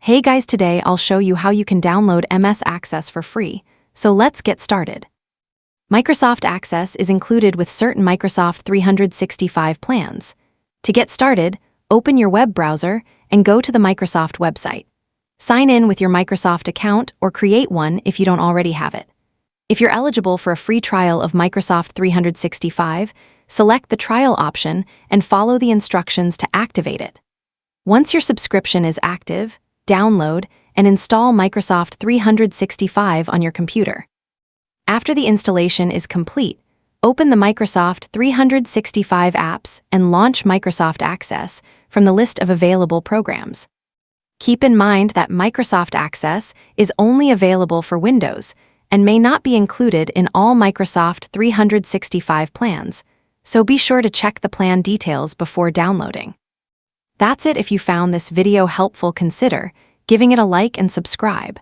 Hey guys, today I'll show you how you can download MS Access for free, so let's get started. Microsoft Access is included with certain Microsoft 365 plans. To get started, open your web browser and go to the Microsoft website. Sign in with your Microsoft account or create one if you don't already have it. If you're eligible for a free trial of Microsoft 365, select the trial option and follow the instructions to activate it. Once your subscription is active, download and install Microsoft 365 on your computer. After the installation is complete, open the Microsoft 365 apps and launch Microsoft Access from the list of available programs. Keep in mind that Microsoft Access is only available for Windows and may not be included in all Microsoft 365 plans, so be sure to check the plan details before downloading. That's it. If you found this video helpful, consider giving it a like and subscribe.